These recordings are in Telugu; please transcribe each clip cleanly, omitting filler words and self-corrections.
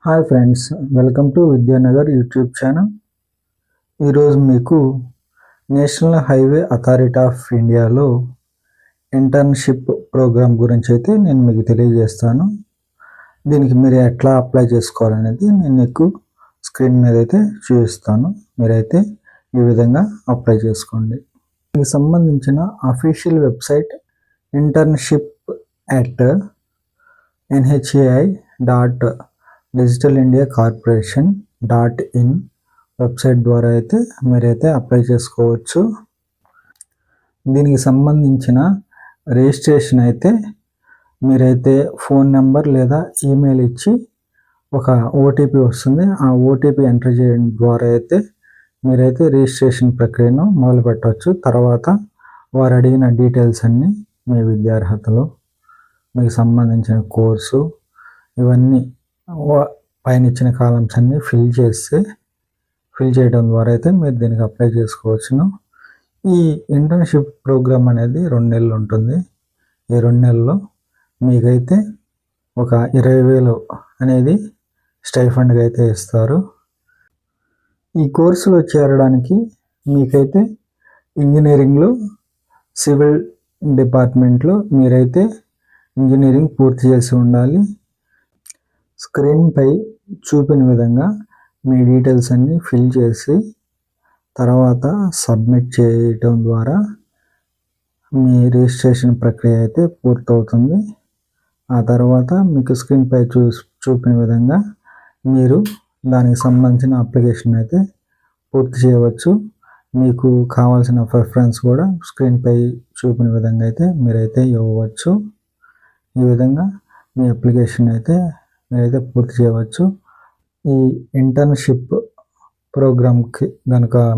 Hi friends, welcome to Vidyanagar YouTube channel. ఈరోజు మీకు నేషనల్ హైవే అథారిటీ ఆఫ్ ఇండియాలో ఇంటర్న్షిప్ ప్రోగ్రామ్ గురించి అయితే నేను మీకు తెలియజేస్తాను. దీనికి మీరు ఎట్లా అప్లై చేసుకోవాలనేది నేను మీకు స్క్రీన్ మీద అయితే చూపిస్తాను. మీరైతే ఈ విధంగా అప్లై చేసుకోండి. దీనికి సంబంధించిన official website internship at NHAI.DigitalIndiaCorporation.in website ద్వారా అయితే మీరైతే అప్లై చేసుకోవచ్చు. దీనికి సంబంధించిన రిజిస్ట్రేషన్ అయితే మీరైతే ఫోన్ నెంబర్ లేదా ఈమెయిల్ ఇచ్చి ఒక ఓటీపీ వస్తుంది. ఆ ఓటీపీ ఎంటర్ చేయడం ద్వారా అయితే మీరైతే రిజిస్ట్రేషన్ ప్రక్రియను మొదలు పెట్టవచ్చు. తర్వాత వారు అడిగిన డీటెయిల్స్ అన్నీ మీ విద్యార్హతలు, మీకు సంబంధించిన కోర్సు, ఇవన్నీ పైన ఇచ్చిన కాలమ్స్ అన్నీ ఫిల్ చేయడం ద్వారా అయితే మీరు దీనికి అప్లై చేసుకోవచ్చును. ఈ ఇంటర్న్షిప్ ప్రోగ్రామ్ అనేది 2 నెలలు ఉంటుంది. ఈ 2 నెలల్లో మీకైతే ఒక 20,000 అనేది స్టైఫండ్గా అయితే ఇస్తారు. ఈ కోర్సులో చేరడానికి మీకైతే ఇంజనీరింగ్లో సివిల్ డిపార్ట్మెంట్లో మీరైతే ఇంజనీరింగ్ పూర్తి చేసి ఉండాలి. స్క్రీన్పై చూపిన విధంగా మీ డీటెయిల్స్ అన్నీ ఫిల్ చేసి తర్వాత సబ్మిట్ చేయటం ద్వారా మీ రిజిస్ట్రేషన్ ప్రక్రియ అయితే పూర్తవుతుంది. ఆ తర్వాత మీకు స్క్రీన్పై చూపిన విధంగా మీరు దానికి సంబంధించిన అప్లికేషన్ అయితే పూర్తి చేయవచ్చు. మీకు కావాల్సిన ప్రిఫరెన్స్ కూడా స్క్రీన్పై చూపిన విధంగా అయితే మీరైతే ఇవ్వవచ్చు. ఈ విధంగా మీ అప్లికేషన్ అయితే మీరైతే పూర్తి చేయవచ్చు. ఈ ఇంటర్న్షిప్ ప్రోగ్రామ్కి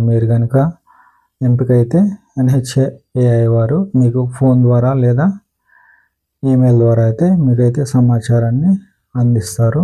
మీరు కనుక ఎంపిక అయితే NHAI వారు మీకు ఫోన్ ద్వారా లేదా ఈమెయిల్ ద్వారా అయితే మీకైతే సమాచారాన్ని అందిస్తారు.